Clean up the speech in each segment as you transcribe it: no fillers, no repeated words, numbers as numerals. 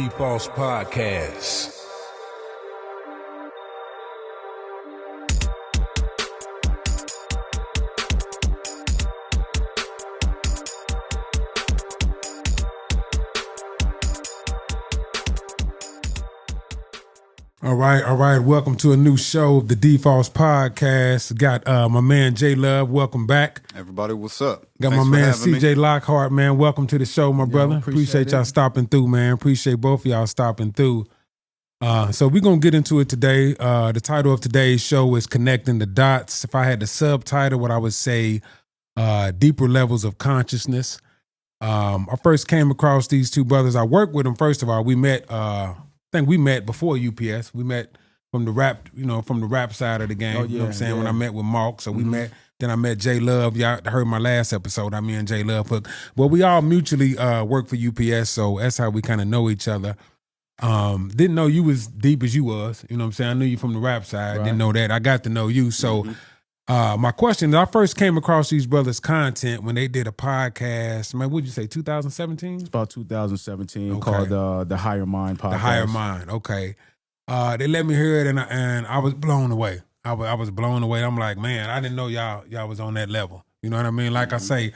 D.Fos Podcast. All right. Welcome to a new show of the D.Fos Podcast. Got my man J.Love. Welcome back. Everybody, what's up? Got Thanks my man for having CJ Lockhart, man. Welcome to the show, my brother. Appreciate y'all stopping through, man. Appreciate both of y'all stopping through. So we're going to get into it today. The title of today's show is Connecting the Dots. If I had the subtitle, what I would say, deeper levels of consciousness. I first came across these two brothers. I worked with them, first of all. We met, I think we met before UPS. We met from the rap, from the rap side of the game. You know what I'm saying? Yeah. When I met with Mark. So we met. Then I met J.Love. Y'all heard my last episode. Me and J.Love hooked. Well, we all mutually work for UPS, so that's how we kind of know each other. Didn't know you was deep as you was. You know what I'm saying? I knew you from the rap side. Right. Didn't know that. I got to know you. So my question, I first came across these brothers' content when they did a podcast. Man, what'd you say, 2017? It's about 2017, called the Higher Mind Podcast. The Higher Mind, okay. They let me hear it, and I was blown away. I was blown away. I'm like, man, I didn't know y'all was on that level. You know what I mean? Like I say,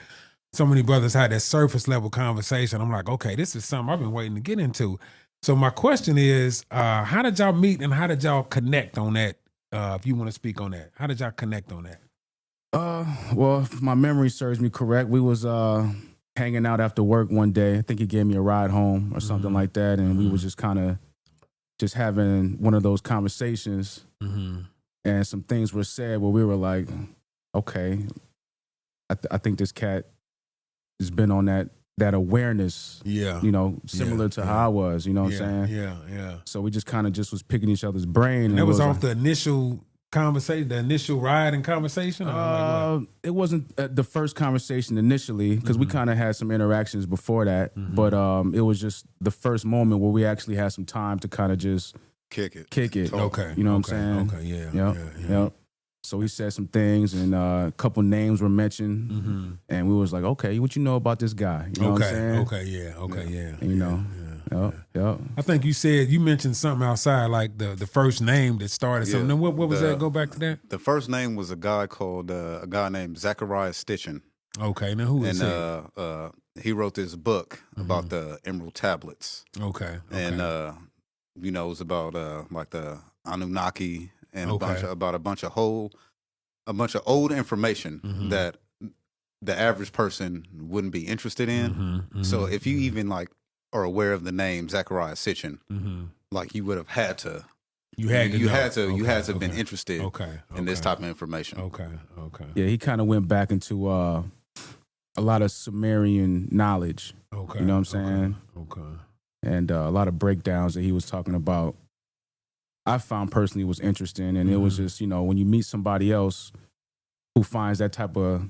so many brothers had that surface level conversation. I'm like, okay, this is something I've been waiting to get into. So my question is, how did y'all meet and how did y'all connect on that? If you want to speak on that, how did y'all connect on that? Well, if my memory serves me correct, we was hanging out after work one day. I think he gave me a ride home or something like that, and we was just kind of just having one of those conversations. And some things were said where we were like, okay, I think this cat has been on that awareness, similar to how I was, you know what I'm saying? Yeah. So we just kind of was picking each other's brain. And that was off the initial conversation, the initial ride and conversation? It wasn't the first conversation initially, because we kind of had some interactions before that, but it was just the first moment where we actually had some time to kind of just kick it. Okay. You know what I'm saying? Okay, yeah. So he said some things, and a couple names were mentioned, and we was like, okay, what you know about this guy? You know what I'm saying? Okay, yeah. And, Yep. I think you mentioned something outside, like the first name that started something. And what was that? Go back to that? The first name was a guy named Zachariah Stitchin. Okay, now who is he? He wrote this book about the Emerald Tablets. Okay. And, it was about like the Anunnaki and a bunch of old information that the average person wouldn't be interested in. So if you even like are aware of the name Zachariah Sitchin, like you would have had to. You had to have been interested in this type of information. Okay. Yeah, he kind of went back into a lot of Sumerian knowledge. Okay. You know what I'm saying? Okay. And a lot of breakdowns that he was talking about, I found personally was interesting. And it was just, when you meet somebody else who finds that type of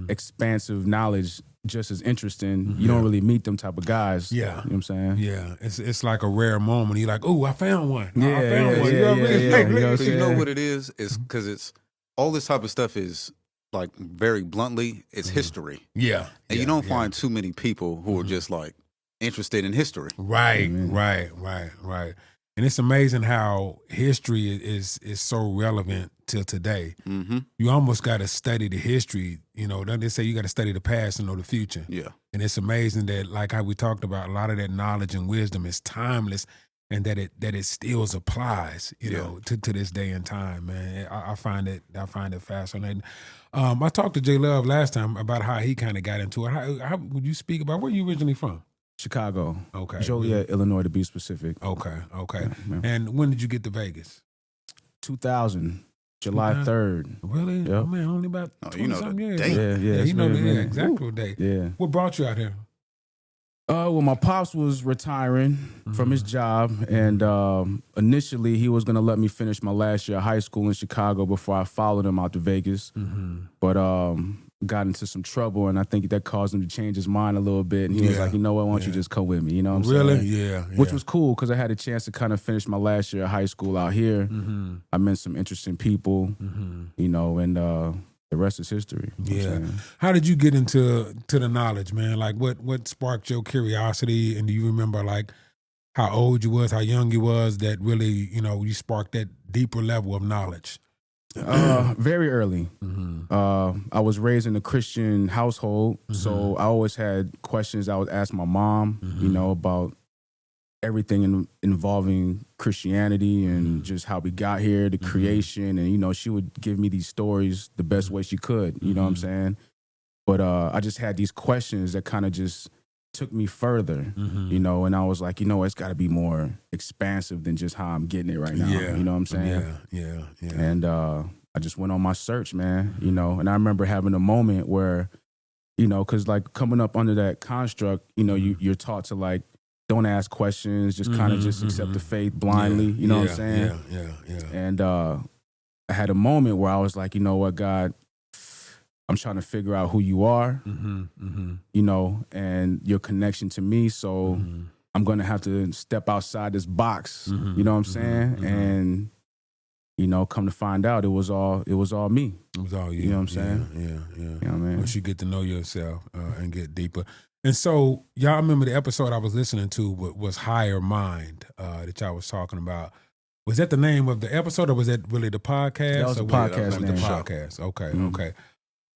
expansive knowledge just as interesting, you don't really meet them type of guys. Yeah. You know what I'm saying? Yeah. It's like a rare moment. You're like, oh, I found one. Yeah. You know what it is? It's because it's all this type of stuff is like very bluntly, it's history. Yeah. And you don't find too many people who are just like interested in history. Right. And it's amazing how history is so relevant till today. You almost got to study the history. They say you got to study the past to know the future. Yeah. And it's amazing that, like how we talked about, a lot of that knowledge and wisdom is timeless, and that it still applies, to this day and time, man. I find it fascinating. I talked to J.Love last time about how he kind of got into it. How would you speak about where you originally from? Chicago. Okay. Joliet, Illinois, to be specific. Okay. Yeah. And when did you get to Vegas? 2000, July 3rd. Really? Yep. Oh, man, only about 20-something years. Yeah, you know the exact date. Yeah. What brought you out here? Well, my pops was retiring from his job, and initially he was going to let me finish my last year of high school in Chicago before I followed him out to Vegas. But got into some trouble, and I think that caused him to change his mind a little bit. And he was like, you know what, why don't you just come with me? You know what I'm saying? Really? Yeah. Which was cool, because I had a chance to kind of finish my last year of high school out here. I met some interesting people, and the rest is history. Yeah. How did you get into the knowledge, man? Like, what sparked your curiosity? And do you remember, like, how old you was, how young you was, that really, you sparked that deeper level of knowledge? Very early. I was raised in a Christian household, so I always had questions I would ask my mom, about everything involving Christianity and just how we got here, the creation, and she would give me these stories the best way she could. You know what I'm saying? But I just had these questions that kind of just took me further, and I was like, it's got to be more expansive than just how I'm getting it right now. Yeah. You know what I'm saying? Yeah. And I just went on my search, man, and I remember having a moment where, because like coming up under that construct, you're taught to like, don't ask questions, just kind of just accept the faith blindly, you know what I'm saying? Yeah. And I had a moment where I was like, you know what, God, I'm trying to figure out who you are, and your connection to me. So I'm going to have to step outside this box, you know what I'm saying? And, come to find out it was all me. It was all you. You know what I'm saying? Yeah. You know what I mean? Once you get to know yourself and get deeper. And so y'all remember the episode I was listening to was Higher Mind that y'all was talking about. Was that the name of the episode, or was that really the podcast? That was the podcast name. The podcast. Okay.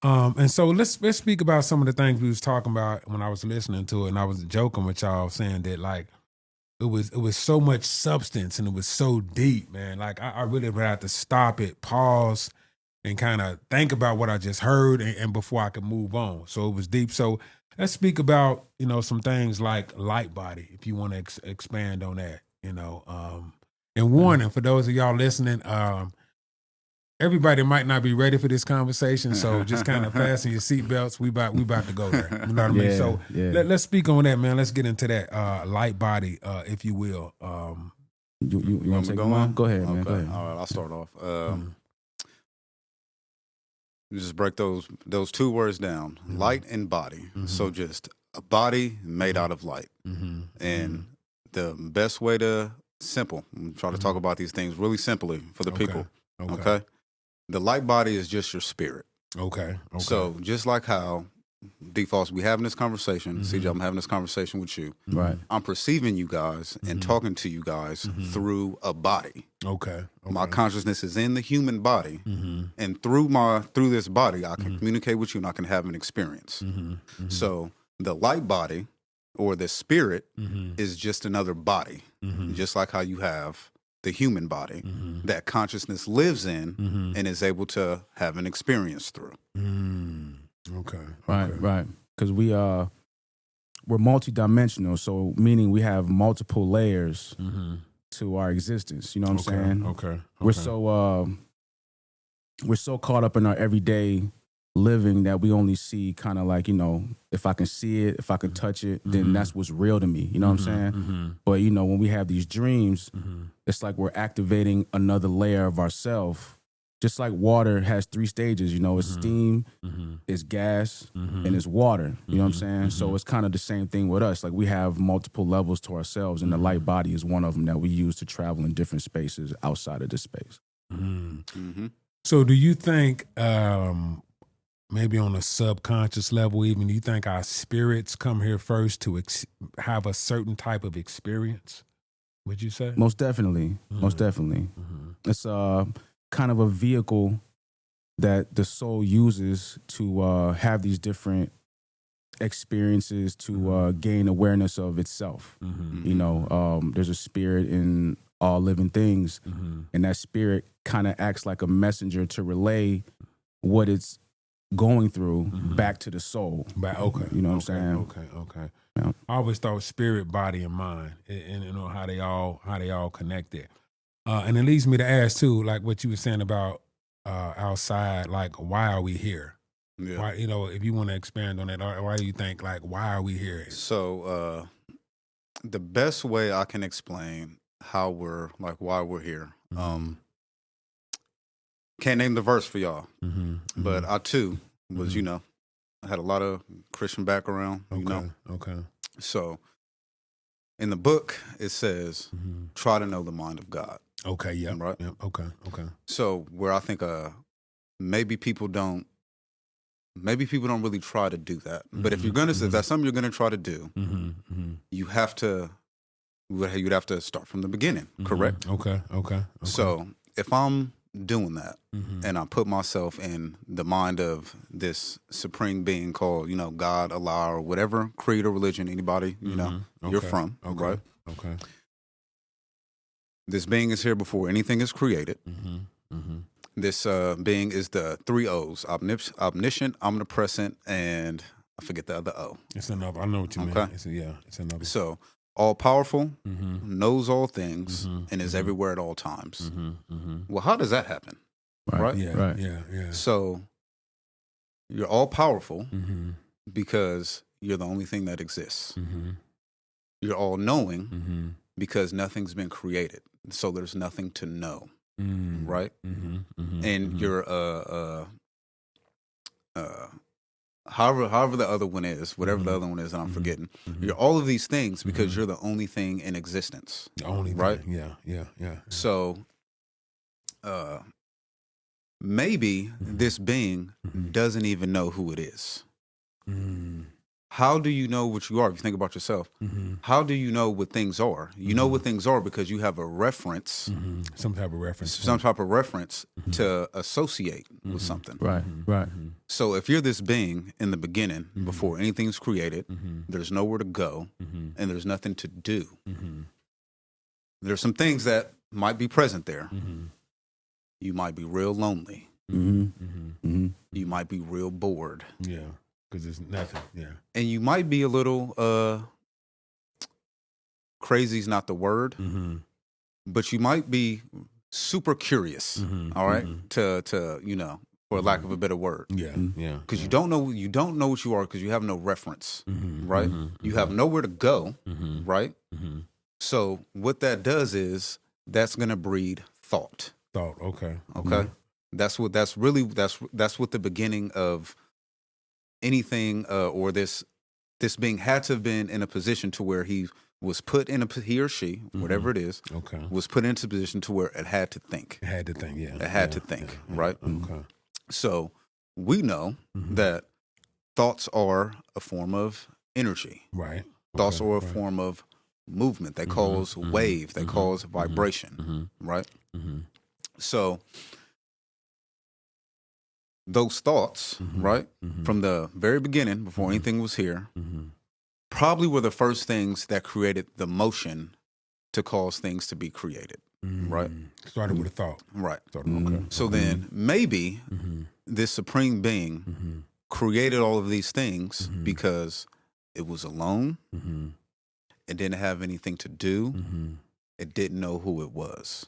And so let's speak about some of the things we was talking about when I was listening to it, and I was joking with y'all saying that like it was so much substance and it was so deep, man. Like I really would have to stop it, pause, and kind of think about what I just heard, and before I could move on. So it was deep. So let's speak about some things like light body, if you want to expand on that. And warning for those of y'all listening. Everybody might not be ready for this conversation, so just kind of fasten your seatbelts. We about to go there. You know what I mean? So let's speak on that, man. Let's get into that light body, if you will. You want to take go on? Go ahead, man. Go ahead. All right, I'll start off. Just break those two words down: light and body. So just a body made out of light, and the best way to try to talk about these things really simply for the people. Okay. The light body is just your spirit. Okay. So just like how D.Fos, we having this conversation, CJ, I'm having this conversation with you. Right. I'm perceiving you guys and talking to you guys through a body. Okay. My consciousness is in the human body, and through this body, I can communicate with you and I can have an experience. So the light body or the spirit is just another body, just like how you have the human body that consciousness lives in and is able to have an experience through. Okay. Right. Because we're multidimensional, so meaning we have multiple layers to our existence. You know what I'm saying? Okay. We're so caught up in our everyday living that we only see kind of like, if I can see it, if I can touch it, then that's what's real to me. You know what I'm saying? But, when we have these dreams, it's like we're activating another layer of ourself. Just like water has 3 stages, it's steam, it's gas, and it's water. You know what I'm saying? So it's kind of the same thing with us. Like we have multiple levels to ourselves, and the light body is one of them that we use to travel in different spaces outside of this space. So do you think... maybe on a subconscious level, even, do you think our spirits come here first to have a certain type of experience? Would you say? Most definitely. Most definitely. It's kind of a vehicle that the soul uses to have these different experiences to gain awareness of itself. There's a spirit in all living things, and that spirit kind of acts like a messenger to relay what it's going through back to the soul. Okay. You know what I'm saying? Okay. Yeah. I always thought spirit, body, and mind, and how they all connected. And it leads me to ask too, like what you were saying about outside, like why are we here? Yeah. Why, if you want to expand on that, why do you think like why are we here? So the best way I can explain why we're here. Can't name the verse for y'all, but I too was, I had a lot of Christian background, Okay. So in the book, it says, try to know the mind of God. Okay, yeah. Right? Yep. Okay. So where I think maybe people don't really try to do that. But if that's something you're going to try to do, you have to you'd have to start from the beginning, correct? Okay. So if I'm doing that and I put myself in the mind of this supreme being called, God, Allah, or whatever creed or religion, anybody, you're from, right? Okay. This being is here before anything is created. This being is the 3 O's: omniscient, omnipresent, and I forget the other O. It's another. I know what you mean. It's another. So all powerful, knows all things, and is everywhere at all times. Well, how does that happen? Right? Yeah. So you're all powerful because you're the only thing that exists. You're all knowing because nothing's been created. So there's nothing to know. Right? And you're however the other one is, whatever the other one is that I'm forgetting, you're all of these things because you're the only thing in existence. The only thing. Right? Yeah. So maybe this being doesn't even know who it is. How do you know what you are? If you think about yourself, how do you know what things are? You know what things are because you have a reference, some type of reference, to associate with something. Right. So if you're this being in the beginning, before anything's created, there's nowhere to go, and there's nothing to do. There's some things that might be present there. You might be real lonely. You might be real bored. Yeah. Because there's nothing, and you might be a little crazy is not the word, but you might be super curious. All right, to for lack of a better word, because you don't know what you are because you have no reference, right? You have nowhere to go, right? So what that does is that's going to breed thought. Okay. That's what the beginning of anything or this being had to have been in a position to where he was put in he or she, whatever it is, was put into a position to where it had to think. It had to think, right? Okay. So we know that thoughts are a form of energy. Right. Thoughts are a form of movement. They cause wave. They cause vibration, right? So those thoughts, right, from the very beginning, before anything was here, probably were the first things that created the motion to cause things to be created, right? Started with a thought. Right. Okay. So then maybe this supreme being created all of these things because it was alone, it didn't have anything to do, it didn't know who it was.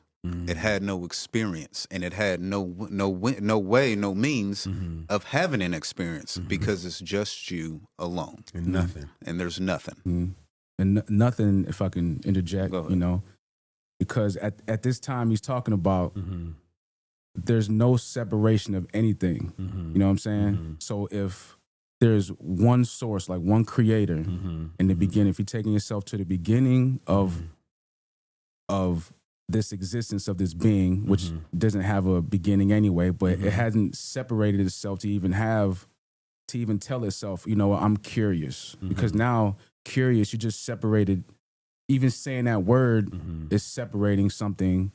It had no experience, and it had no way, no means of having an experience because it's just you alone. And nothing. And there's nothing. And nothing, if I can interject, because at this time he's talking about there's no separation of anything. You know what I'm saying? So if there's one source, like one creator in the beginning, if you're taking yourself to the beginning of this existence of this being, which doesn't have a beginning anyway, but it hasn't separated itself to even tell itself, I'm curious. Because now curious, you just separated, even saying that word is separating something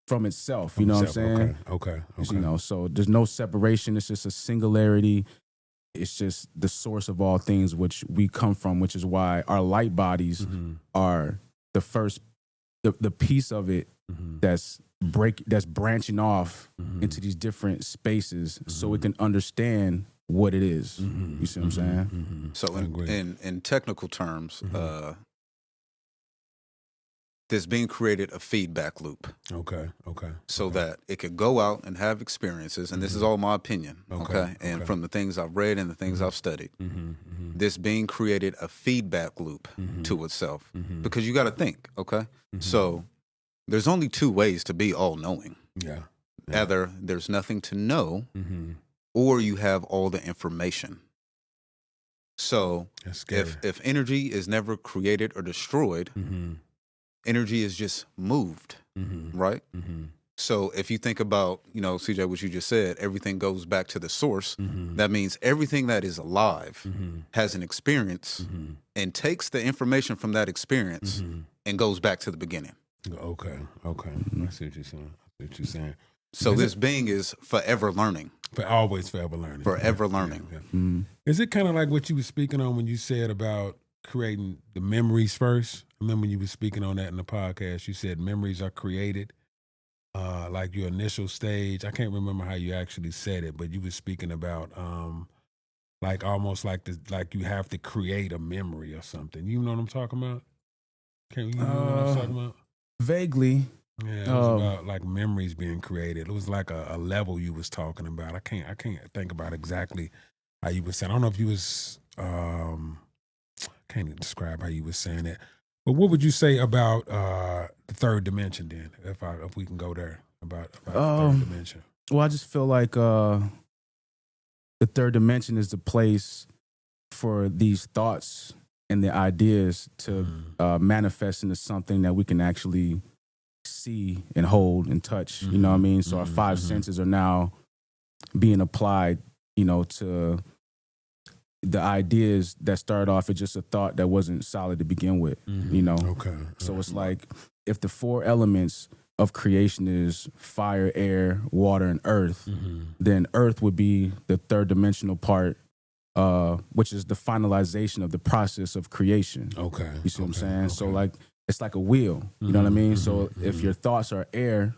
from itself. You know what I'm saying? Okay. So there's no separation. It's just a singularity. It's just the source of all things, which we come from, which is why our light bodies are the first the piece of it that's branching off into these different spaces so it can understand what it is. You see what I'm saying? So in technical terms, there's being created a feedback loop. Okay. So that it could go out and have experiences, and this is all my opinion, okay? And from the things I've read and the things I've studied, this being created a feedback loop to itself. Because you got to think, okay? So there's only two ways to be all-knowing. Either there's nothing to know, or you have all the information. So if energy is never created or destroyed, energy is just moved, right? So if you think about, CJ, what you just said, everything goes back to the source. That means everything that is alive has an experience and takes the information from that experience and goes back to the beginning. Okay. I see what you're saying. So this being is forever learning. Forever learning. Forever learning. Yeah. Is it kind of like what you were speaking on when you said about creating the memories first? I remember when you were speaking on that in the podcast, you said memories are created. Like your initial stage, I can't remember how you actually said it, but you were speaking about like almost like you have to create a memory or something. You know what I'm talking about? Can you know what I'm talking about? Vaguely. Yeah, it was about like memories being created. It was like a level you was talking about. I can't think about exactly how you was saying. I don't know if you was can't even describe how you was saying it. But what would you say about the third dimension then, if we can go there about the third dimension? Well, I just feel like the third dimension is the place for these thoughts and the ideas to manifest into something that we can actually see and hold and touch. You know what I mean? So our five senses are now being applied, to the ideas that started off as just a thought that wasn't solid to begin with, Okay. So it's like if the four elements of creation is fire, air, water, and earth, then earth would be the third dimensional part, which is the finalization of the process of creation. Okay. You see what I'm saying? Okay. So like, it's like a wheel, you know what I mean? So if your thoughts are air,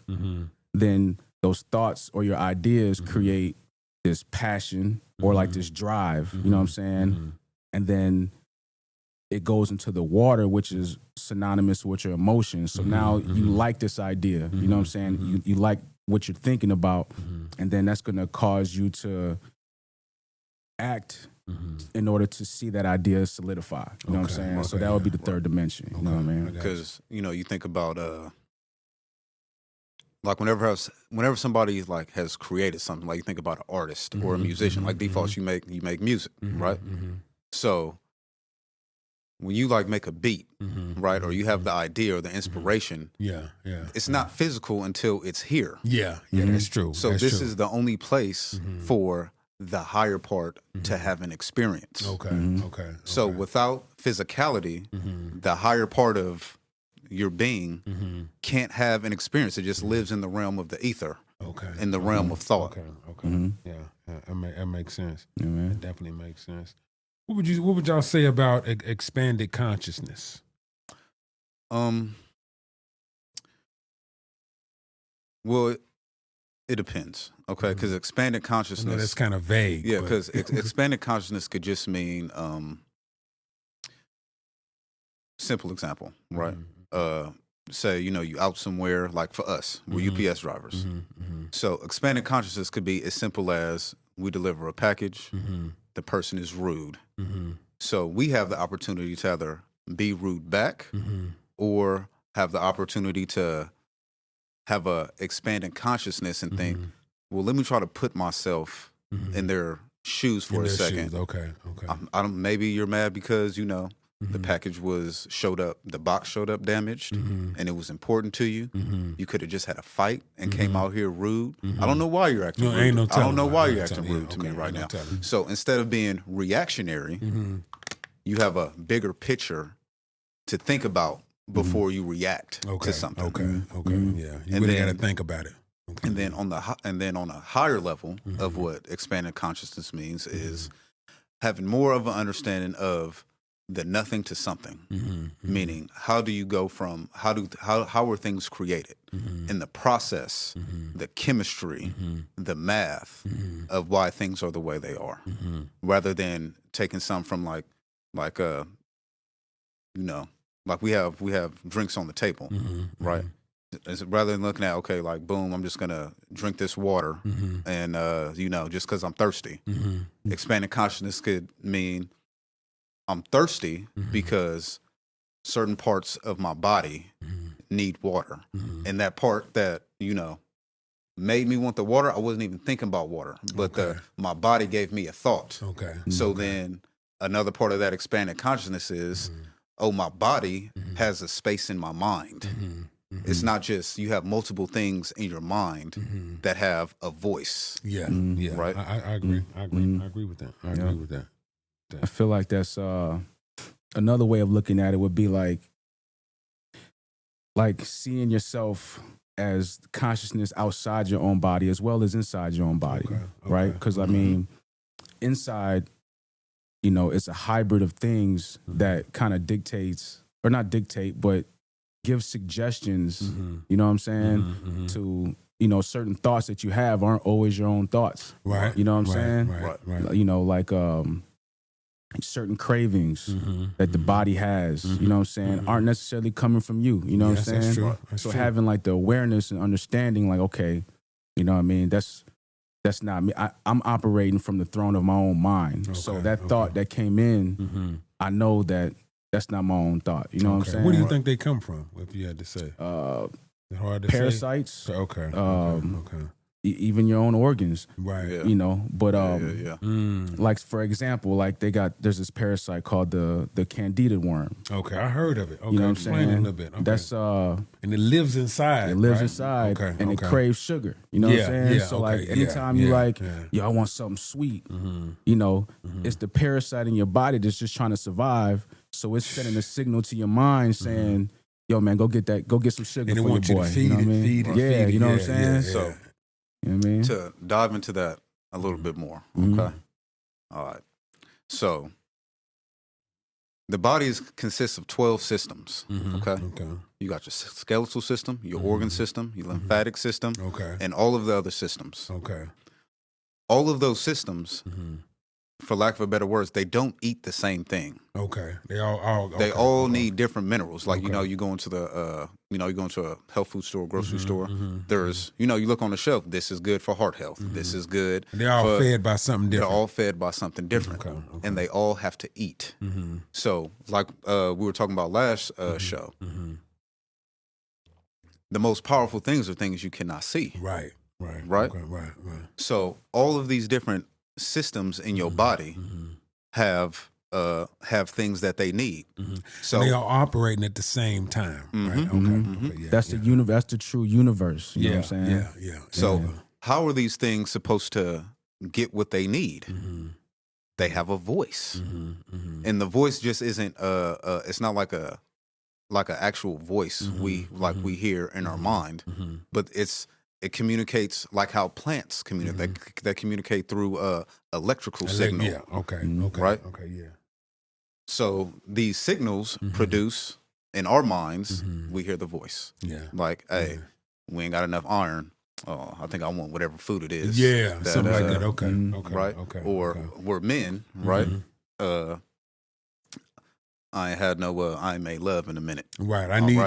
then those thoughts or your ideas create this passion or like this drive, you know what I'm saying? And then it goes into the water, which is synonymous with your emotions. So now you like this idea, you know what I'm saying? You like what you're thinking about, and then that's going to cause you to act in order to see that idea solidify. You know what I'm saying? So that would be the third dimension. You know what I mean? Because, you think about like whenever somebody like has created something, like you think about an artist or a musician, like D.Fos, you make music, right? So when you like make a beat, right, or you have the idea or the inspiration, it's not physical until it's here. Yeah, that's true. So this is the only place for the higher part to have an experience. Okay. So without physicality, the higher part of your being can't have an experience. It just lives in the realm of the ether, in the realm of thought. Okay. Yeah, that makes sense. Yeah, man. It definitely makes sense. What would y'all say about expanded consciousness? Well, it depends, okay? Because expanded consciousness... I know that's kind of vague. Yeah, because expanded consciousness could just mean... simple example, right? Say, you out somewhere, like for us, we're UPS drivers. So expanded consciousness could be as simple as we deliver a package, the person is rude. So we have the opportunity to either be rude back or have the opportunity to have a expanded consciousness and think, well, let me try to put myself in their shoes for a second. Okay. I don't. Maybe you're mad because the package the box showed up damaged, and it was important to you. You could have just had a fight and came out here rude. I don't know why you're acting rude. I don't know why you're acting rude to me right now. So instead of being reactionary, you have a bigger picture to think about before you react to something. Yeah, you really got to think about it. And then on a higher level of what expanded consciousness means is having more of an understanding of the nothing to something. Meaning, how do you go from how are things created in the process, the chemistry, the math of why things are the way they are, rather than taking some from like we have drinks on the table, right? Rather than looking at, okay, like, boom, I'm just going to drink this water and, just because I'm thirsty. Expanded consciousness could mean I'm thirsty because certain parts of my body need water. And that part that, made me want the water, I wasn't even thinking about water, but my body gave me a thought. So then another part of that expanded consciousness is, oh, my body has a space in my mind. It's not just you have multiple things in your mind that have a voice. Yeah, right. I agree. I agree with that. I agree with that. I feel like that's another way of looking at it would be like seeing yourself as consciousness outside your own body as well as inside your own body, right? Because I mean, inside, you know, it's a hybrid of things that kind of dictates, or not dictate, but give suggestions, you know what I'm saying, to, you know, certain thoughts that you have aren't always your own thoughts. Right. You know what I'm saying? Right. You know, like certain cravings that the body has, you know what I'm saying, aren't necessarily coming from you. You know what I'm saying? That's true. That's so true. having like the awareness and understanding, like, okay, you know what I mean, that's not me. I'm operating from the throne of my own mind. So that thought that came in, I know that that's not my own thought. You know what I'm saying? Where do you think they come from, if you had to say? Hard to parasites. Say? Okay. Even your own organs, right? Yeah. You know, but like for example, like there's this parasite called the candida worm. Okay, I heard of it. Okay, you know what I'm explain saying? it a little bit. Okay. That's and it lives inside. It lives right? inside, and it craves sugar. You know what I'm saying? Yeah, so like anytime you like, yo, I want something sweet. You know, it's the parasite in your body that's just trying to survive. So it's sending a signal to your mind saying, "Yo, man, go get some sugar and for your boy." You know what I mean? Feed it. You know what I'm saying? So. You know what I mean? To dive into that a little bit more, okay? All right. So, the body consists of 12 systems, okay? You got your skeletal system, your organ system, your lymphatic system, and all of the other systems. Okay. All of those systems, for lack of a better words, they don't eat the same thing. Okay. They all need different minerals. Like, you know, you go into the, you go into a health food store, grocery store. There's, you know, you look on the shelf. This is good for heart health. This is good. They're all fed by something different. They're all fed by something different. And they all have to eat. So, like we were talking about last show, the most powerful things are things you cannot see. Right. Okay, right. So, all of these different systems in your body have things that they need. So they are operating at the same time. Right? Okay. Yeah, that's that's the true universe. You know what I'm saying? Yeah. So how are these things supposed to get what they need? They have a voice, and the voice just isn't. It's not like an actual voice we hear in our mind, but it communicates like how plants communicate. They communicate through electrical signal. Yeah. Okay. Right. Okay. Yeah. So these signals produce in our minds. We hear the voice. Yeah. Like, hey, we ain't got enough iron. Oh, I think I want whatever food it is. Yeah. Something like that. Okay. Right. Okay. Or we're men. Right. I ain't had no I ain't made love in a minute. Right. I need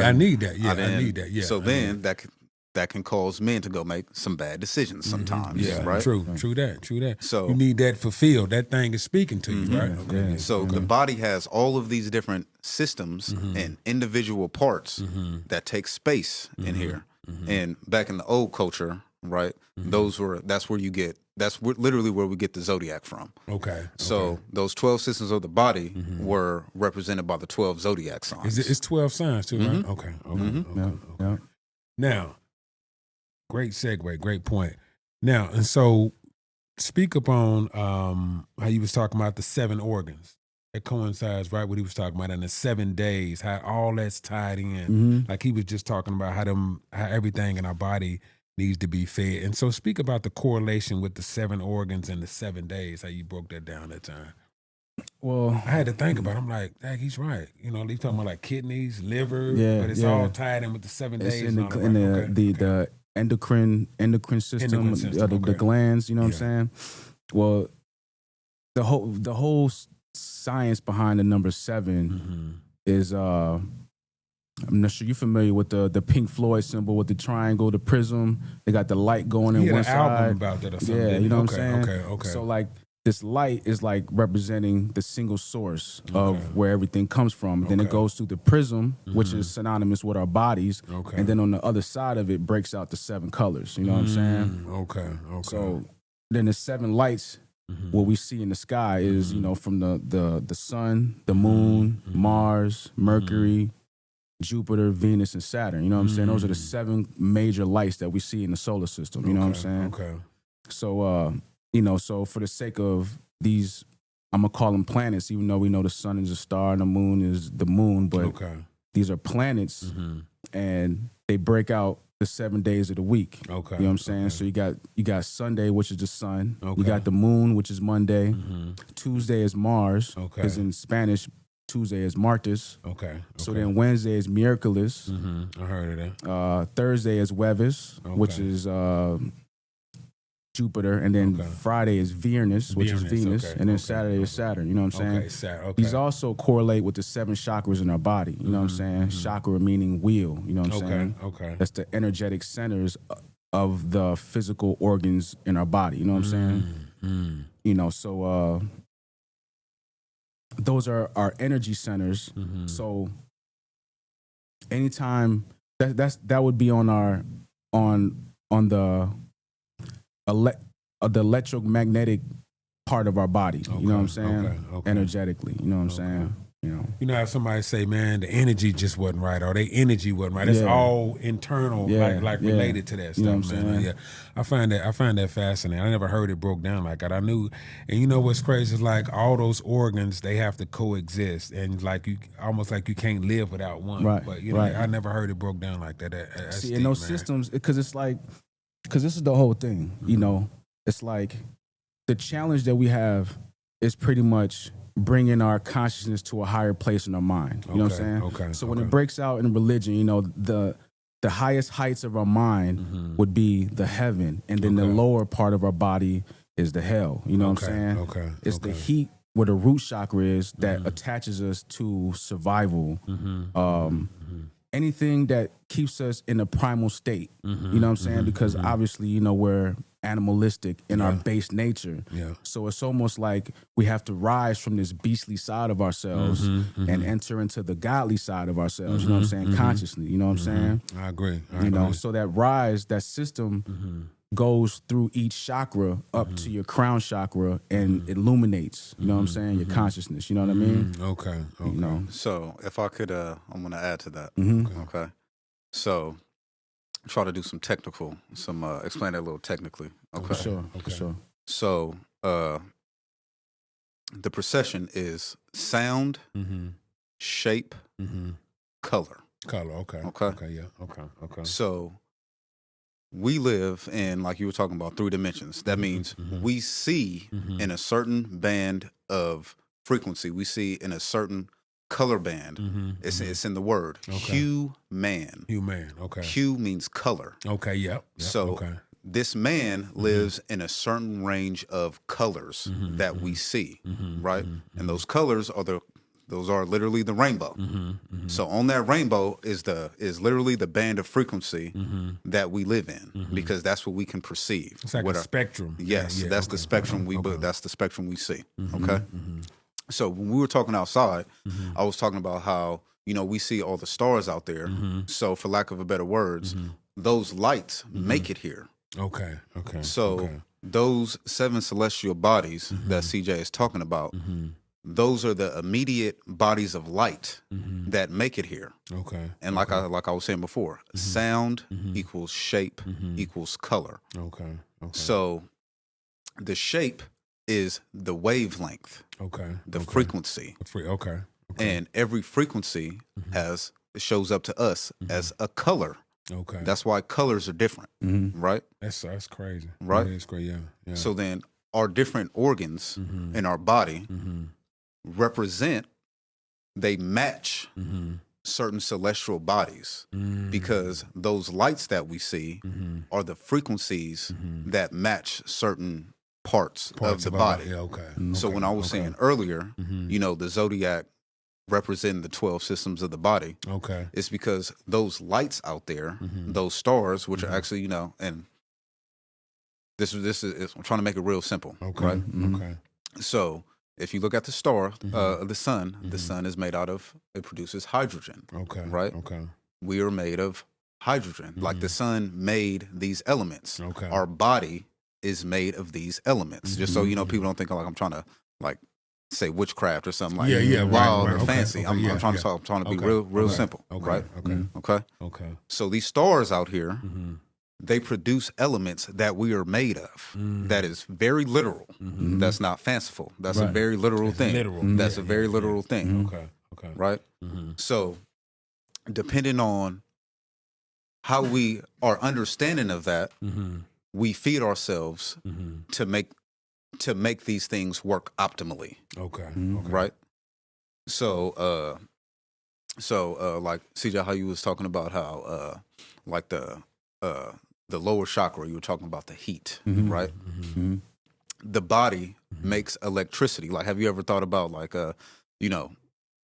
that. Yeah. I need that. Yeah. So then that can cause men to go make some bad decisions sometimes. Yeah, right. True that. So you need that fulfilled. That thing is speaking to you, right? Yeah. So the body has all of these different systems and individual parts that take space in here. And back in the old culture, right? That's literally where we get the Zodiac from. Okay. So those 12 systems of the body were represented by the 12 Zodiac signs. It's 12 signs too, right? Okay. Yeah. Now, great segue, great point. Now, and so speak upon how you was talking about the 7 organs. It coincides, right, what he was talking about in the 7 days, how all that's tied in. Like he was just talking about how everything in our body needs to be fed. And so speak about the correlation with the 7 organs and the 7 days, how you broke that down that time. Well, I had to think about it. I'm like, dang, he's right. You know, he's talking about like kidneys, liver, but it's all tied in with the 7 days. In the endocrine system, the glands, you know what I'm saying? Well, the whole science behind the number 7 is I'm not sure you're familiar with the Pink Floyd symbol with the triangle, the prism. They got the light going in one side. Album about that or something. Yeah, you know what I'm saying? Okay. So like this light is like representing the single source of where everything comes from. Then it goes through the prism, which is synonymous with our bodies. And then on the other side of it breaks out the 7 colors. You know what I'm saying? Okay. So then the 7 lights, what we see in the sky is, you know, from the sun, the moon, Mars, Mercury, Jupiter, Venus, and Saturn. You know what I'm saying? Those are the 7 major lights that we see in the solar system. You know what I'm saying? Okay. So, so for the sake of these, I'm going to call them planets, even though we know the sun is a star and the moon is the moon, but these are planets and they break out the 7 days of the week. Okay. You know what I'm saying? So you got Sunday, which is the sun. You got the moon, which is Monday. Tuesday is Mars. Because in Spanish, Tuesday is Martes. Okay. So then Wednesday is Miércoles. I heard of that. Thursday is Jueves, which is Jupiter. And then Friday is Venus, which is Venus. And then Saturday is Saturn. You know what I'm saying? These also correlate with the 7 chakras in our body. You know what I'm saying? Chakra meaning wheel. You know what I'm saying? Okay. That's the energetic centers of the physical organs in our body. You know what I'm saying? You know, so those are our energy centers. So anytime that would be on our the electromagnetic part of our body. You know what I'm saying? Energetically. You know what I'm saying? You know how somebody say, man, the energy just wasn't right, or their energy wasn't right. It's all internal, like related to that stuff, you know what I'm man. saying? I find that fascinating. I never heard it broke down like that. I knew, and you know what's crazy is like all those organs, they have to coexist, and like you almost like you can't live without one. Right. But you know, I never heard it broke down like that. That's See, deep, in those man. systems, because this is the whole thing. You know, it's like the challenge that we have is pretty much bringing our consciousness to a higher place in our mind. You know what I'm saying? So when it breaks out in religion, you know, the highest heights of our mind would be the heaven, and then the lower part of our body is the hell. You know what I'm saying? It's the heat where the root chakra is that attaches us to survival. Anything that keeps us in a primal state. You know what I'm saying? Because obviously, you know, we're animalistic in our base nature. So it's almost like we have to rise from this beastly side of ourselves and enter into the godly side of ourselves. You know what I'm saying? Consciously. You know what I'm saying? I agree. You know, so that rise, that system goes through each chakra up to your crown chakra and illuminates, you know what I'm saying, your consciousness, you know what I mean? Okay. You know? So if I could, I'm going to add to that. Okay. So try to do some explain that a little technically. Okay. For sure. So the procession is sound, shape, color. Okay. So we live in, like you were talking about, 3 dimensions. That means we see in a certain band of frequency. We see in a certain color band. It's in the word. Hue man. Okay. Hue means color. Okay. Yep. So this man lives in a certain range of colors that we see, right? And those colors are literally the rainbow. So on that rainbow is literally the band of frequency that we live in, because that's what we can perceive. It's like a spectrum. Yes, that's the spectrum that's the spectrum we see. Okay. So when we were talking outside, I was talking about how, you know, we see all the stars out there. So for lack of a better words, those lights make it here. Okay. So those 7 celestial bodies that CJ is talking about, those are the immediate bodies of light that make it here. Okay. And like I was saying before, sound equals shape equals color. Okay. So the shape is the wavelength. The frequency. And every frequency shows up to us as a color. Okay. That's why colors are different, right? That's crazy. Right? That's great, yeah. So then our different organs in our body they match certain celestial bodies, because those lights that we see are the frequencies that match certain parts of the body. So when I was saying earlier, you know, the Zodiac representing the 12 systems of the body, it's because those lights out there, those stars, which are actually, you know, and this is I'm trying to make it real simple, right? So if you look at the star, the sun is made out of, it produces hydrogen. Right? We are made of hydrogen. Like the sun made these elements. Our body is made of these elements. Just so you know, people don't think like I'm trying to like say witchcraft or something like wild or fancy. I'm trying to talk. I'm trying to be real simple, right? Okay. So these stars out here, they produce elements that we are made of. That is very literal. That's not fanciful. That's a very literal thing. That's a very literal thing. Okay. Right. So, depending on how we are understanding of that, we feed ourselves to make these things work optimally. Okay. Right. So like CJ, how you was talking about how like the lower chakra, you were talking about the heat, right? The body makes electricity. Like, have you ever thought about like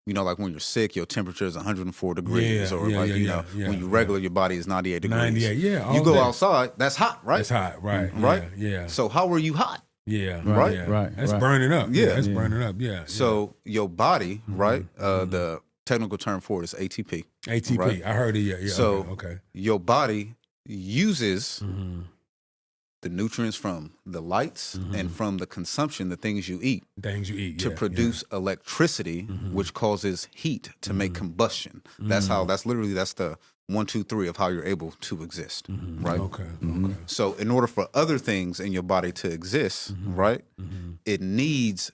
like when you're sick, your temperature is 104 degrees, or when you're regular, your body is 98 degrees. 98, you go outside, that's hot, right? That's hot, right? Right. Yeah. So how are you hot? Yeah. Right. That's burning up. Yeah. That's burning up. Yeah. So your body, right? The technical term for it is ATP. ATP. Right? I heard it. Yeah. So okay. Your body uses the nutrients from the lights and from the consumption, the things you eat, to produce electricity, which causes heat to make combustion. That's the 1, 2, 3 of how you're able to exist, right? Okay. So in order for other things in your body to exist, right, it needs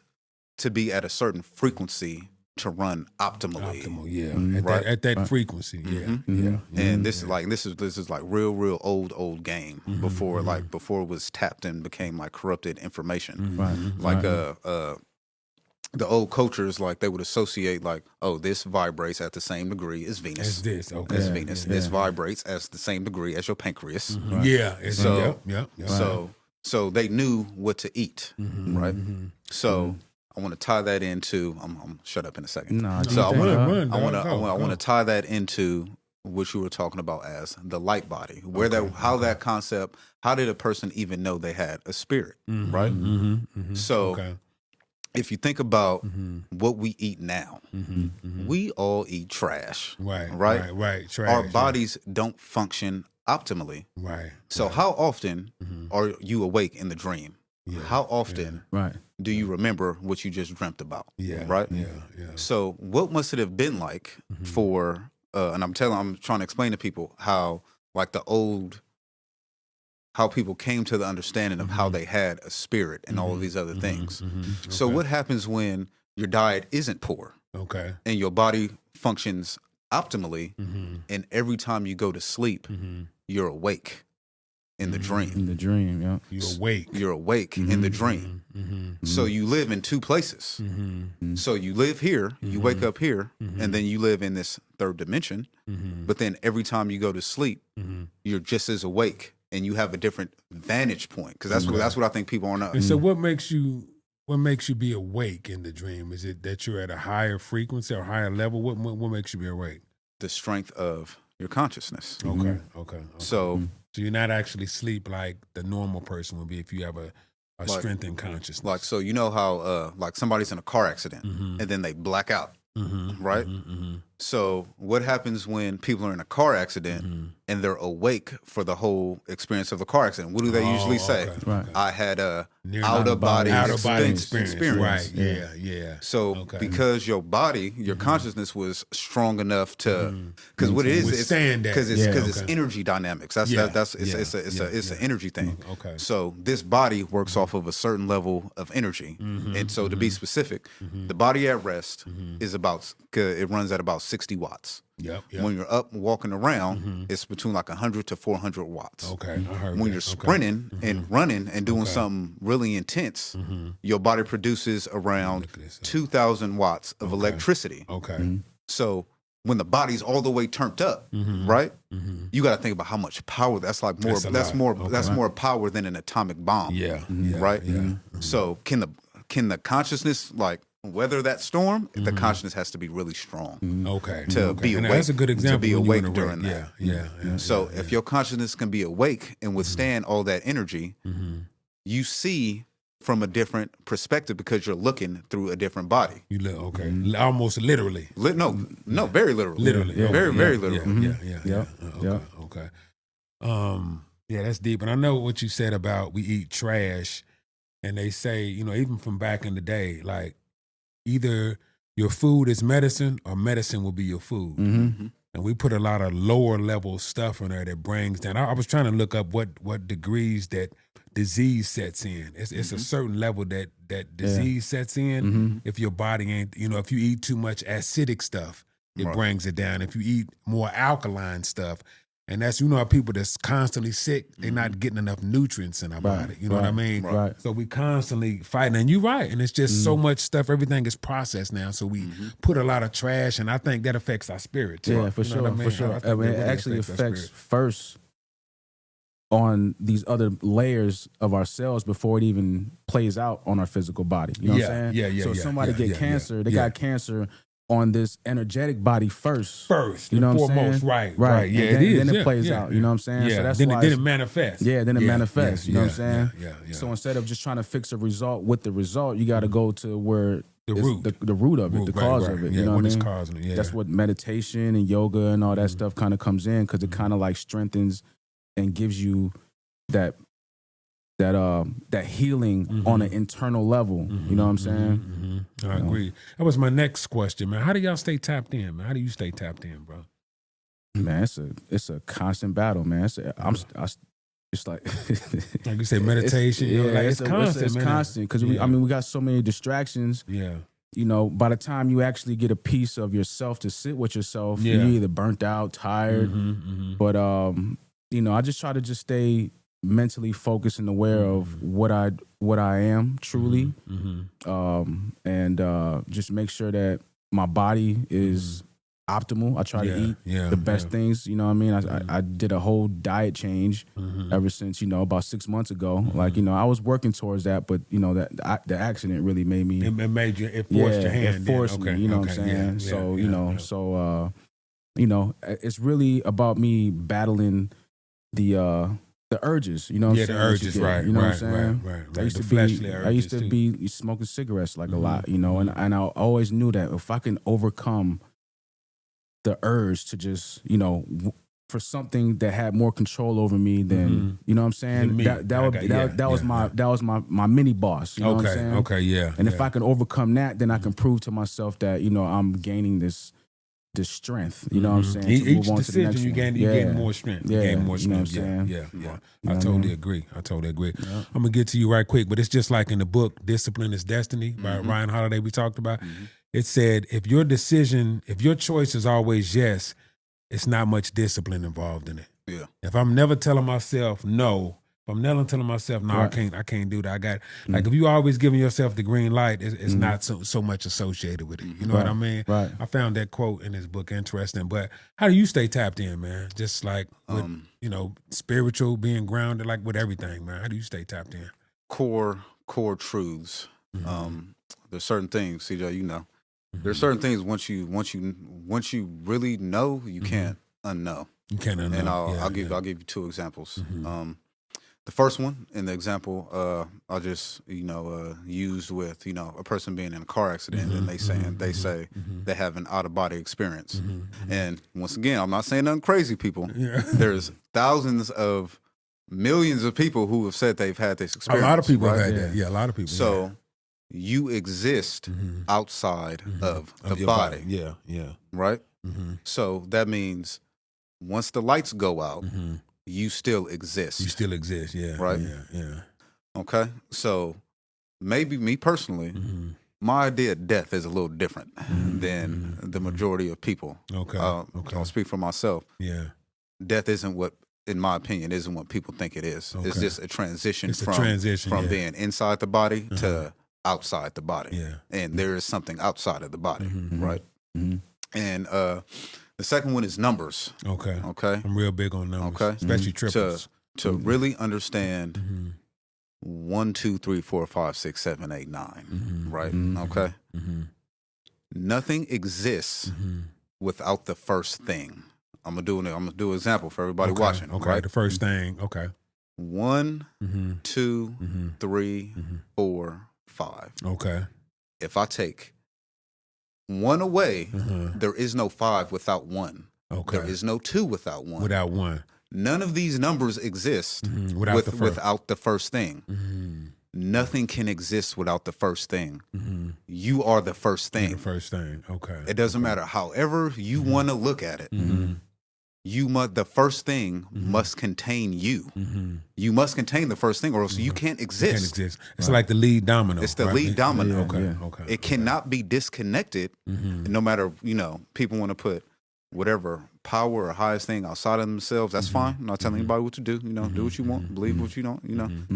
to be at a certain frequency to run optimally. At that frequency. And this is like real old game before it was tapped and became like corrupted information. The old cultures, like, they would associate like, oh, this vibrates at the same degree as Venus. As this, okay. As Venus. This vibrates as the same degree as your pancreas. So they knew what to eat, right? So I want to tie that into. I'm shut up in a second. I want to tie that into what you were talking about as the light body. How did a person even know they had a spirit, right? So if you think about what we eat now, we all eat trash, right. Trash, our bodies don't function optimally, right? So how often are you awake in the dream? How often do you remember what you just dreamt about? Right? So what must it have been like for, and I'm trying to explain to people how, like, how people came to the understanding of how they had a spirit and all of these other things. So what happens when your diet isn't poor? Okay. And your body functions optimally, and every time you go to sleep, you're awake. In the dream. In the dream, yeah. You're awake in the dream. So you live in two places. So you live here, you wake up here, and then you live in this third dimension. But then every time you go to sleep, you're just as awake, and you have a different vantage point. Because that's what I think people aren't. And so what makes you be awake in the dream? Is it that you're at a higher frequency or higher level? What makes you be awake? The strength of your consciousness. Okay. So you're not actually sleep like the normal person would be if you have a strength in consciousness. Like, so you know how like somebody's in a car accident and then they black out, right? So what happens when people are in a car accident and they're awake for the whole experience of the car accident? What do they usually say? Right. I had a out-of-body experience. Right, yeah. So because your body, your consciousness was strong enough to, because what it is, because it's energy dynamics. It's an energy thing. Okay. So this body works off of a certain level of energy, and so to be specific, the body at rest is it runs at about 60 watts. Yep. When you're up walking around, it's between like 100 to 400 watts. Okay, I heard when that. you're sprinting and running and doing something really intense, your body produces around 2,000 watts of electricity. Okay. So when the body's all the way turned up, right? You got to think about how much power that's like. That's more power than an atomic bomb. Right. So can the consciousness, like, weather that storm? The consciousness has to be really strong. To be awake. That's a good example. To be awake during that. Yeah. So if your consciousness can be awake and withstand all that energy, you see from a different perspective because you're looking through a different body. You look almost literally. No, very literally. Literally, very literally. Okay. Yeah, that's deep. And I know what you said about we eat trash, and they say, even from back in the day, like, either your food is medicine or medicine will be your food. Mm-hmm. And we put a lot of lower level stuff in there that brings down. I was trying to look up what degrees that disease sets in. It's a certain level that disease sets in if your body ain't, if you eat too much acidic stuff, it brings it down. If you eat more alkaline stuff, and that's, our people that's constantly sick, they're not getting enough nutrients in our body. You know what I mean? Right. So we constantly fighting. And you're right. And it's just so much stuff. Everything is processed now. So we put a lot of trash, and I think that affects our spirit too. Yeah, for sure. I mean? For sure. I mean, it actually affects first on these other layers of our cells before it even plays out on our physical body. You know what I'm saying? Yeah. So if somebody get cancer, they got cancer on this energetic body first. You know what I'm saying? Right. Yeah, and then, it is. Then it plays out. You know what I'm saying? Yeah. So that's then why it manifests. Yeah, then it manifests. You know what I'm saying? Yeah. So instead of just trying to fix a result with the result, you got to go to where the root, the root of it, the cause of it. You know what I mean? Causing it. Yeah. That's what meditation and yoga and all that stuff kind of comes in, because it kind of like strengthens and gives you that healing on an internal level. You know what I'm saying? I agree. That was my next question, man. How do y'all stay tapped in, man? How do you stay tapped in, bro? Man, it's a constant battle, man. It's like like you say, meditation. It's constant. It's constant because we got so many distractions. Yeah. By the time you actually get a piece of yourself to sit with yourself, you're either burnt out, tired. But I just try to just stay mentally focused and aware of what I am truly, and just make sure that my body is optimal. I try to eat the best things. You know what I mean? I did a whole diet change ever since about 6 months ago. Like I was working towards that, but that the accident really made me. It forced your hand. It forced me. You know what I'm saying? So it's really about me battling the urges, you know what I'm saying? The urges, right. You know what I'm saying? Right. I used to be smoking cigarettes like a lot, and I always knew that if I can overcome the urge to just, for something that had more control over me than, you know what I'm saying? That was my mini boss, you know what I'm saying? Okay, yeah. And if I can overcome that, then I can prove to myself that, I'm gaining this strength, you know what I'm saying? Each decision you gain more strength. You gain more strength. You know what I'm saying? Yeah. I totally agree. Yeah. I'm gonna get to you right quick, but it's just like in the book "Discipline is Destiny" by Ryan Holiday we talked about. It said if your choice is always yes, it's not much discipline involved in it. Yeah. If I'm never telling myself no, if I'm never telling myself no, I can't do that. I got like if you always giving yourself the green light, it's not so much associated with it. You know what I mean? Right. I found that quote in his book interesting. But how do you stay tapped in, man? Just like with, spiritual, being grounded, like with everything, man. How do you stay tapped in? Core truths. There's certain things, CJ. There's certain things once you really know, you can't unknow. You can't unknow. And I'll give you two examples. The first one, in the example, I'll just used with a person being in a car accident and they say they have an out of body experience. And once again, I'm not saying nothing crazy, people. Yeah. There's thousands of millions of people who have said they've had this experience. A lot of people have had that. Yeah, a lot of people. So you exist outside of the body. Yeah. Right? So that means once the lights go out, you still exist. You still exist, yeah. Right? Yeah. Okay? So maybe me personally, my idea of death is a little different than the majority of people. Okay. I'll speak for myself. Yeah. Death isn't what, in my opinion, isn't what people think it is. Okay. It's just a transition from being inside the body to outside the body. Yeah. And there is something outside of the body, right? And the second one is numbers. Okay. Okay. I'm real big on numbers. Okay. Especially triples. To really understand 1, 2, 3, 4, 5, 6, 7, 8, 9. Right? Okay. Nothing exists without the first thing. I'm gonna do an example for everybody watching. Okay. Right? The first thing. Okay. 1, 2, 3, 4, 5. Okay. If I take 1 away, there is no 5 without 1. Okay. There is no 2 without 1. Without 1. None of these numbers exist without the first thing. nothing can exist without the first thing. You are the first thing. The first thing. Okay. It doesn't matter. However you want to look at it. The first thing must contain you. You must contain the first thing, or else you can't exist. It's like the lead domino. It's the lead domino. Okay. It cannot be disconnected. No matter, people want to put whatever power or highest thing outside of themselves. That's fine. I'm not telling anybody what to do. Do what you want. Believe what you don't.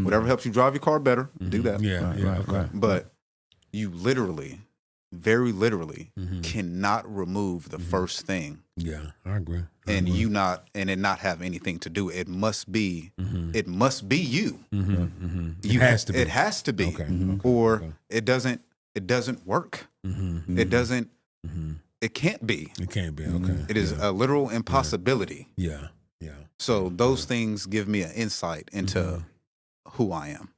Whatever helps you drive your car better. Do that. Okay. But you literally, very literally, cannot remove the first thing. Yeah, I agree. And it not have anything to do. It must be. It must be you. It has to be. It has to be. Okay. Or it doesn't. It doesn't work. It doesn't. It can't be. It can't be. Okay. It is a literal impossibility. Yeah. So those things give me an insight into who I am.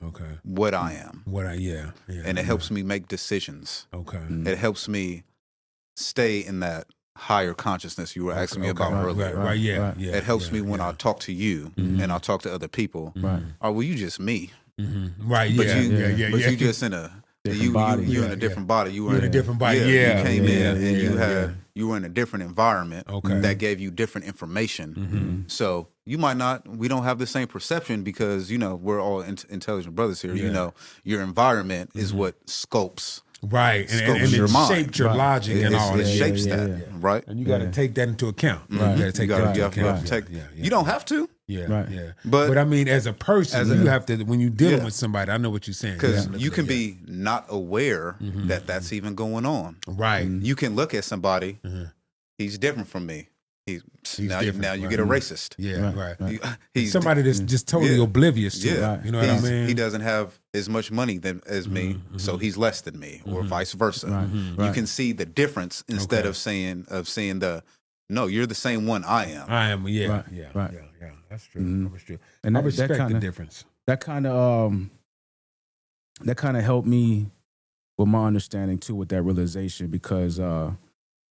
Okay. What I am. Yeah. And it helps me make decisions. Okay. It helps me stay in that higher consciousness you were asking me about earlier. Right. Yeah. It helps me when I talk to you and I talk to other people. Right. Or well, you just me. Right. But yeah. But you just in a different you in a different body. You were in a different body. You came in and you were in a different environment Okay. that gave you different information. So you might not. We don't have the same perception because we're all intelligent brothers here. Your environment is what scopes. Right, and it your mind. shaped your logic and all it that. shapes that, right? And you got to take that into account. Right. You got to take that into account. You don't have to. Yeah. But I mean, as a person, you have to, when you're dealing with somebody, I know what you're saying. Because you can be not aware that that's even going on. Right. You can look at somebody, he's different from me. He's now different, you get a racist. Yeah, right. He's somebody that's just totally oblivious to it. You know what I mean? He doesn't have as much money as me, so he's less than me, or vice versa. You can see the difference instead of seeing no, you're the same one I am. I am, yeah. That's true. That's true. And I respect the difference. That kind of helped me with my understanding too, with that realization, because when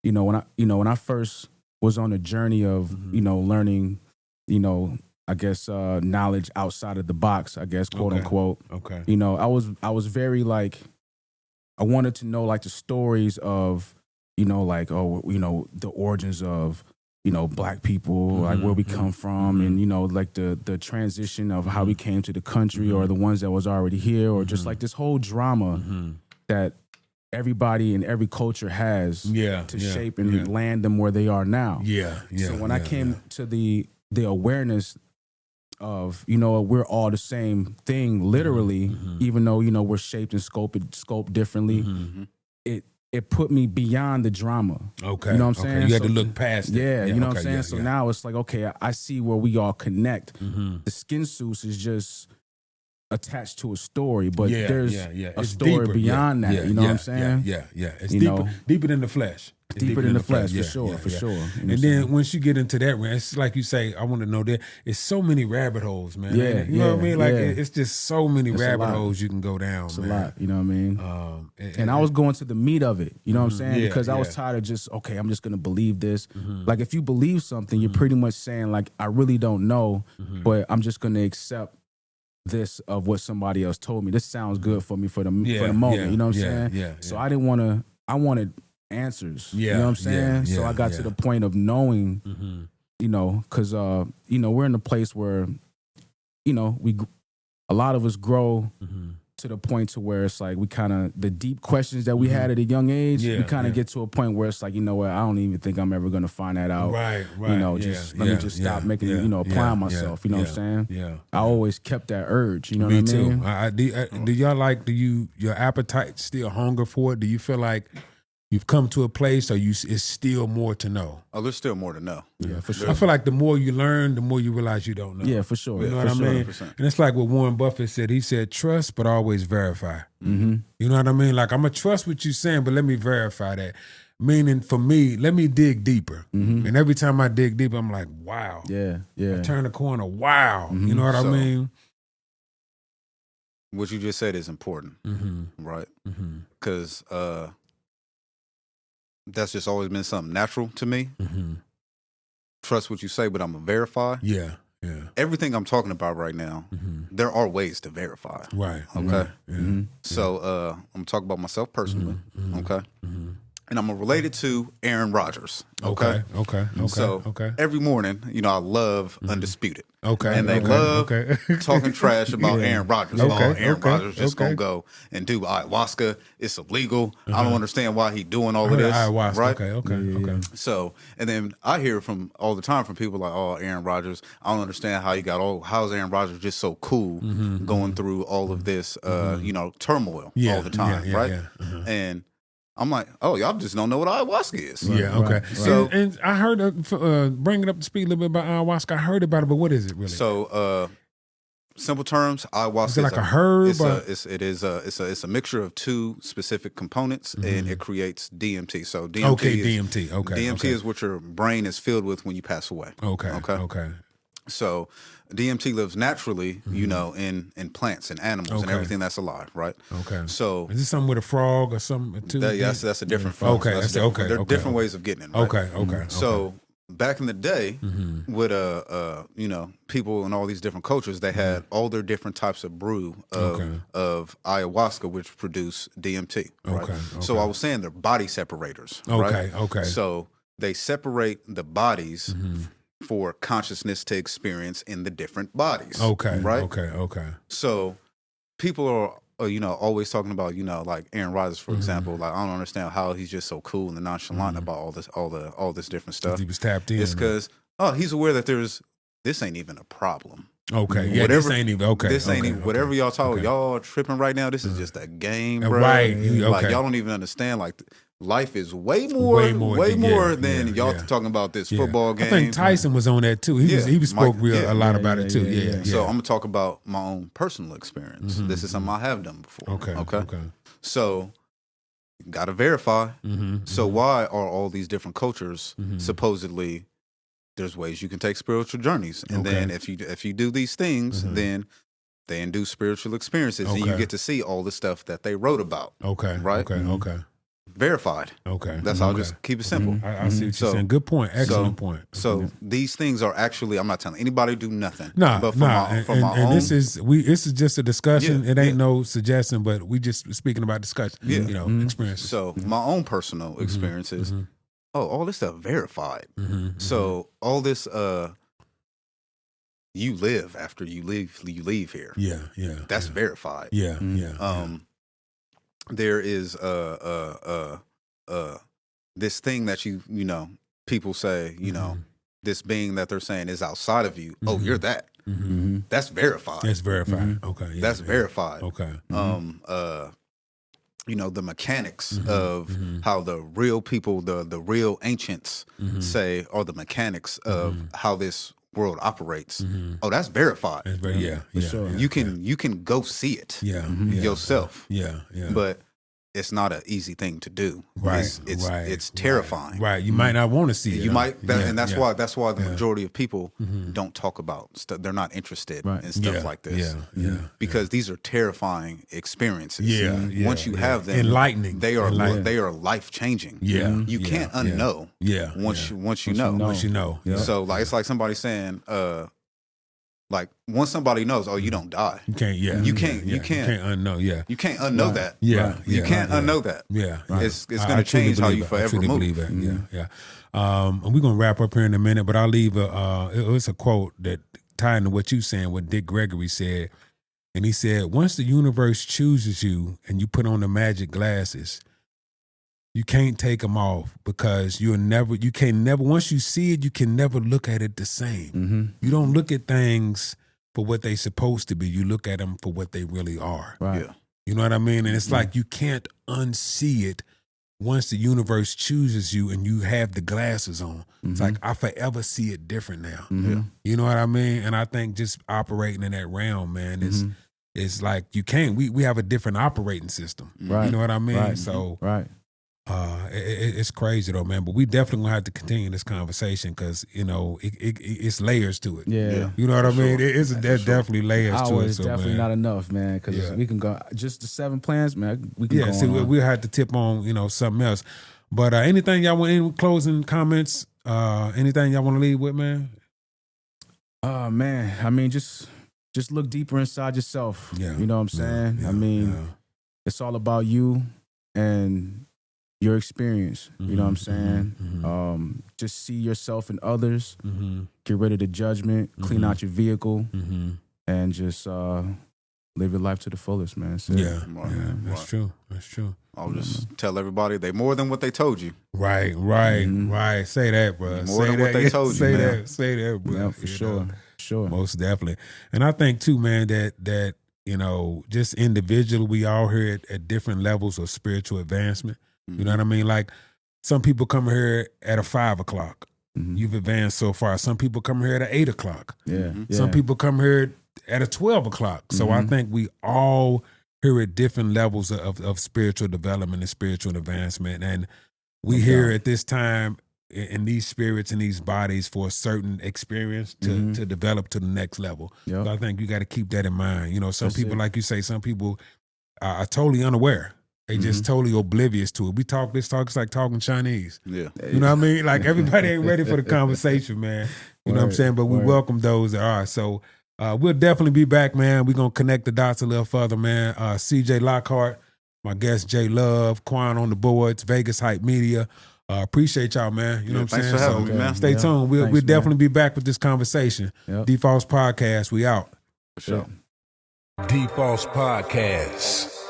I first was on a journey of learning, I guess knowledge outside of the box, I guess, quote unquote. Okay. I was very I wanted to know the stories of the origins of Black people, where we come from, and the transition of how we came to the country, or the ones that was already here, or just this whole drama that everybody in every culture has to shape and land them where they are now. So when I came to the awareness of we're all the same thing, literally, even though we're shaped and scoped differently, it put me beyond the drama. Okay. You know what I'm saying? You had to look past it. Yeah, you know what I'm saying? So now it's okay, I see where we all connect. The skin suits is just attached to a story, but there's a story beyond that. You know what I'm saying? Yeah. It's deeper than the flesh. It's deeper than the flesh, for sure. And then once you get into that, man, it's like you say, I want to know that it's so many rabbit holes, man. You know what I mean? It's just so many rabbit holes you can go down. It's a lot, you know what I mean? And I was going to the meat of it, you know what I'm saying? Because I was tired of just, I'm just going to believe this. If you believe something, you're pretty much saying, I really don't know, but I'm just going to accept this of what somebody else told me. This sounds good for me for the moment, you know what I'm saying? So I didn't want to, I wanted answers, you know what I'm saying? So I got to the point of knowing, because we're in a place where, a lot of us grow to the point to where it's we kind of, the deep questions that we had at a young age, we kind of get to a point where it's you know what, I don't even think I'm ever going to find that out. Right. Let me just stop making it, applying myself, you know what I'm saying? Yeah. I always kept that urge, you know what I mean? Do y'all your appetite still hunger for it? Do you feel like you've come to a place, or it's still more to know? Oh, there's still more to know. Yeah, for sure. I feel like the more you learn, the more you realize you don't know. Yeah, for sure. You know what I mean? 100%. And it's like what Warren Buffett said. He said, trust, but always verify. You know what I mean? I'm going to trust what you're saying, but let me verify that. Meaning for me, let me dig deeper. And every time I dig deeper, I'm like, wow. Yeah. I turn the corner, wow. You know what I mean? What you just said is important, right? Because that's just always been something natural to me. Trust what you say, but I'm going to verify. Yeah. everything I'm talking about right now, there are ways to verify. Right. Okay. Right. So I'm gonna talk about myself personally. Okay. And I'm related to Aaron Rodgers. Okay. So every morning, I love Undisputed. Okay. And they love talking trash about Aaron Rodgers. Aaron Rodgers just gonna go and do ayahuasca. It's illegal. I don't understand why he's doing all of this. Ayahuasca. Right? Okay. So, and then I hear from all the time from people like, "Oh, Aaron Rodgers. I don't understand how's Aaron Rodgers just so cool going through all of this, turmoil all the time, right?" And I'm like, oh, y'all just don't know what ayahuasca is. Yeah, okay. Right. So, and I heard, bring it up to speed a little bit about ayahuasca. I heard about it, but what is it really? So, simple terms, ayahuasca is it like a herb? It's a mixture of two specific components, and it creates DMT. So DMT is what your brain is filled with when you pass away. Okay. So DMT lives naturally, in plants and animals and everything that's alive, right? Okay. So is this something with a frog or something too? That's a different frog. Okay. There are different ways of getting it. Right? Okay. So back in the day, with people in all these different cultures, they had all their different types of brew of ayahuasca, which produce DMT. Right. So I was saying they're body separators. Right? Okay. So they separate the bodies for consciousness to experience in the different bodies. Right? Okay. So people are always talking about, like Aaron Rodgers, for example. Like, I don't understand how he's just so cool and nonchalant about all this different stuff. He was tapped in. It's because he's aware that this ain't even a problem. Okay. Yeah, this ain't even This ain't even whatever y'all talk. Y'all tripping right now. This is just a game, bro. Right. Like, y'all don't even understand. Like, life is way more than y'all talking about this football game. I think Tyson was on that too. He spoke a lot about it too. Yeah. So I'm gonna talk about my own personal experience. This is something I have done before. Okay. So gotta verify. So why are all these different cultures supposedly? There's ways you can take spiritual journeys, and then if you do these things, then they induce spiritual experiences, and you get to see all the stuff that they wrote about. Right. Okay. Verified. That's how I'll just keep it simple. I see what you're saying. Good point. Excellent point. So these things are actually, I'm not telling anybody to do nothing. But from my own, this is just a discussion. It ain't no suggestion, but we just speaking about discussion. Experiences. So my own personal experiences. All this stuff verified. So all this you live after you leave here. Yeah. That's verified. Yeah. There is this thing that people say, this being that they're saying is outside of you. Oh, you're that. That's verified. That's verified. Okay. Yeah, that's verified. Okay. The mechanics of how the real people, the real ancients say are the mechanics of how this world operates. Oh, that's verified. That's sure. You can go see it yourself. But it's not an easy thing to do. Right. It's terrifying. Right. You might not want to see it. You might, and that's why the majority of people don't talk about stuff. They're not interested in stuff like this. Because these are terrifying experiences. Once you have them, enlightening. They are life changing. You can't unknow. Once you know. So like it's like somebody saying, like once somebody knows, you don't die. You can't. You can't unknow. You can't unknow that. You can't unknow that. It's going to change how you forever move. Believe that. And we're gonna wrap up here in a minute, but I'll leave it's a quote that tied into what you saying, what Dick Gregory said, and he said, "Once the universe chooses you and you put on the magic glasses, you can't take them off because you can never, once you see it, you can never look at it the same. You don't look at things for what they're supposed to be. You look at them for what they really are. Right. You know what I mean? And it's like you can't unsee it once the universe chooses you and you have the glasses on. It's like I forever see it different now. You know what I mean? And I think just operating in that realm, man, is like you can't. We have a different operating system. Right. You know what I mean? Right. So It's crazy though, man. But we definitely gonna have to continue this conversation because it's layers to it. Yeah, you know what I mean. There's definitely layers to it. It's definitely not enough, man. Because we can go just the 7 plans, man. We can go see, on. we'll have to tip on something else. But anything y'all want? Any closing comments? Anything y'all want to leave with, man? Oh man, I mean, just look deeper inside yourself. Yeah. You know what I'm saying? I mean, it's all about you and your experience. You know what I'm saying? Just see yourself in others. Get rid of the judgment. Clean out your vehicle, and just live your life to the fullest, man. So, That's true. That's true. I'll just tell everybody they more than what they told you. Right. Say that, bro. More than what they told you, man. Say that, bro. Yeah, for sure. Sure. Most definitely. And I think too, man, that you know, just individually, we all here at different levels of spiritual advancement. You know what I mean? Like some people come here at a 5 o'clock. You've advanced so far. Some people come here at a 8 o'clock. Some people come here at a 12 o'clock. So I think we all here at different levels of spiritual development and spiritual advancement. And we here at this time in these spirits and these bodies for a certain experience to develop to the next level. So I think you got to keep that in mind. You know, some people, like you say, some people are totally unaware. They just totally oblivious to it. This talk is like talking Chinese. Yeah. You know what I mean? Like everybody ain't ready for the conversation, man. You know what I'm saying? But we welcome those that are. So we'll definitely be back, man. We're going to connect the dots a little further, man. CJ Lockhart, my guest J.Love, Quan on the boards, Vegas Hype Media. Appreciate y'all, man. You know what I'm saying? Thanks for having me, man. Stay tuned. We'll definitely be back with this conversation. D.Fos Podcast, we out. For sure. D.Fos Podcast.